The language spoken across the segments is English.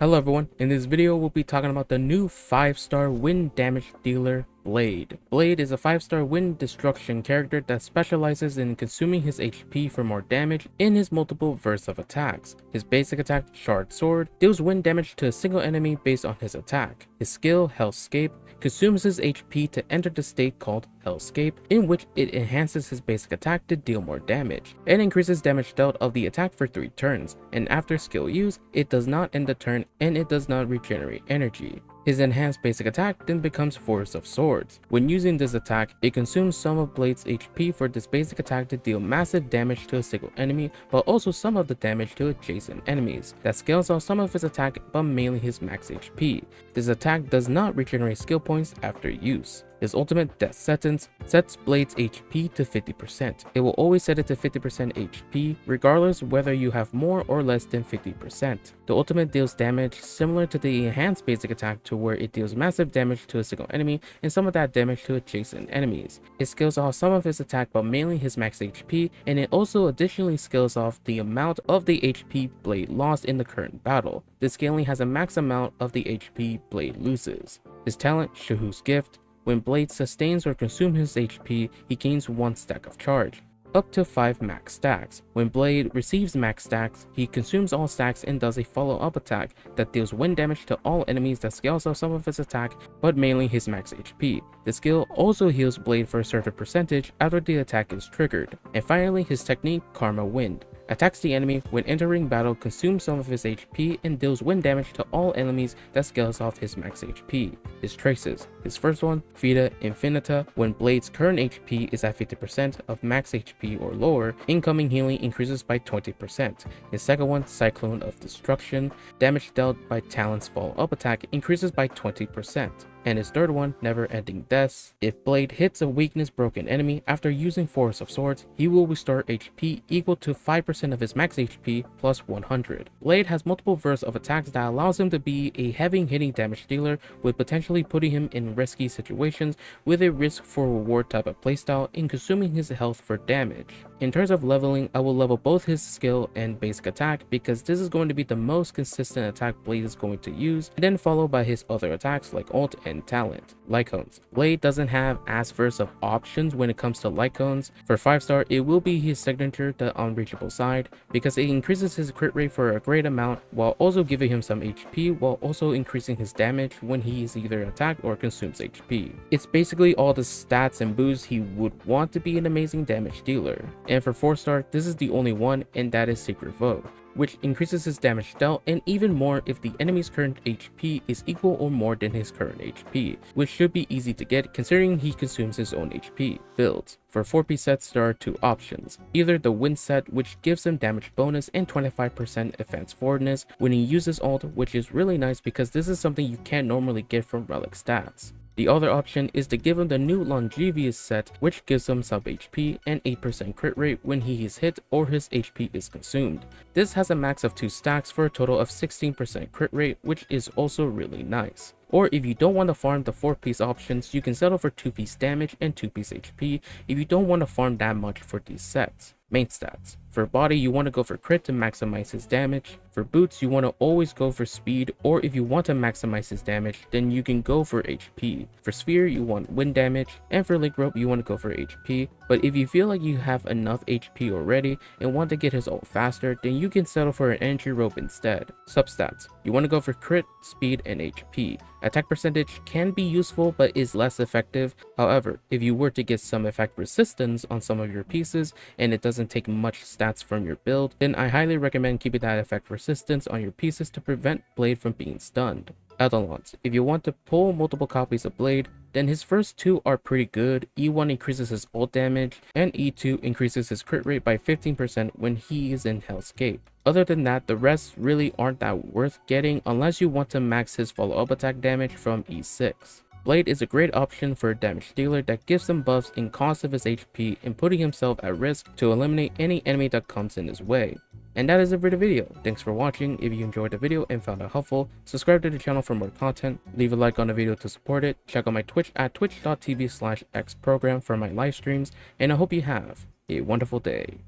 Hello everyone, in this video we'll be talking about the new 5-star wind damage dealer Blade. Blade is a 5-star wind destruction character that specializes in consuming his HP for more damage in his multiple verse of attacks. His basic attack, Shard Sword, deals wind damage to a single enemy based on his attack. His skill, Hellscape, consumes his HP to enter the state called Hellscape, in which it enhances his basic attack to deal more damage, and increases damage dealt of the attack for 3 turns, and after skill use, it does not end the turn and it does not regenerate energy. His enhanced basic attack then becomes Force of Swords. When using this attack, it consumes some of Blade's HP for this basic attack to deal massive damage to a single enemy, but also some of the damage to adjacent enemies. That scales off some of his attack, but mainly his max HP. This attack does not regenerate skill points after use. His ultimate Death Sentence sets Blade's HP to 50%. It will always set it to 50% HP, regardless whether you have more or less than 50%. The ultimate deals damage similar to the enhanced basic attack, to where it deals massive damage to a single enemy and some of that damage to adjacent enemies. It scales off some of his attack, but mainly his max HP, and it also additionally scales off the amount of the HP Blade lost in the current battle. This scaling has a max amount of the HP Blade loses. His talent, Shahu's Gift. When Blade sustains or consumes his HP, he gains 1 stack of charge, up to 5 max stacks. When Blade receives max stacks, he consumes all stacks and does a follow-up attack that deals wind damage to all enemies that scales off some of his attack, but mainly his max HP. The skill also heals Blade for a certain percentage after the attack is triggered. And finally, his technique, Karma Wind, attacks the enemy when entering battle, consumes some of his HP, and deals wind damage to all enemies that scales off his max HP. His traces. His first one, Vita Infinita. When Blade's current HP is at 50% of max HP or lower, incoming healing increases by 20%. His second one, Cyclone of Destruction. Damage dealt by Talon's follow-up attack increases by 20%. And his third one, Never Ending Deaths. If Blade hits a weakness broken enemy after using Force of Swords, he will restore HP equal to 5% of his max HP plus 100. Blade has multiple verse of attacks that allows him to be a heavy hitting damage dealer, with potentially putting him in risky situations with a risk for reward type of playstyle in consuming his health for damage. In terms of leveling, I will level both his skill and basic attack, because this is going to be the most consistent attack Blade is going to use, and then followed by his other attacks like ult and talent. Lichones. Blade doesn't have as verse of options when it comes to Lichones. For 5-star, it will be his signature, the Unreachable Side, because it increases his crit rate for a great amount while also giving him some HP, while also increasing his damage when he is either attacked or consumes HP. It's basically all the stats and boosts he would want to be an amazing damage dealer. And for 4-star, this is the only one, and that is Secret Vote, which increases his damage dealt, and even more if the enemy's current HP is equal or more than his current HP, which should be easy to get considering he consumes his own HP. Builds. For 4-piece sets, there are 2 options. Either the Wind set, which gives him damage bonus and 25% advanced forwardness when he uses ult, which is really nice because this is something you can't normally get from relic stats. The other option is to give him the new Longevious set, which gives him sub HP and 8% crit rate when he is hit or his HP is consumed. This has a max of 2 stacks for a total of 16% crit rate, which is also really nice. Or if you don't want to farm the 4-piece options, you can settle for 2-piece damage and 2-piece HP if you don't want to farm that much for these sets. Main stats. For body, you want to go for crit to maximize his damage. For boots, you want to always go for speed, or if you want to maximize his damage, then you can go for HP. For sphere, you want wind damage, and for link rope, you want to go for HP. But if you feel like you have enough HP already and want to get his ult faster, then you can settle for an energy rope instead. Substats. You want to go for crit, speed, and HP. Attack percentage can be useful but is less effective. However, if you were to get some effect resistance on some of your pieces and it doesn't take much stats from your build, then I highly recommend keeping that effect resistance on your pieces to prevent Blade from being stunned. Eidolons. If you want to pull multiple copies of Blade, then his first 2 are pretty good. E1 increases his ult damage, and E2 increases his crit rate by 15% when he is in Hellscape. Other than that, the rest really aren't that worth getting unless you want to max his follow-up attack damage from E6. Blade is a great option for a damage dealer that gives him buffs in cost of his HP and putting himself at risk to eliminate any enemy that comes in his way. And that is it for the video. Thanks for watching. If you enjoyed the video and found it helpful, subscribe to the channel for more content, leave a like on the video to support it, check out my Twitch at twitch.tv/xprogram for my live streams, and I hope you have a wonderful day.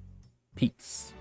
Peace.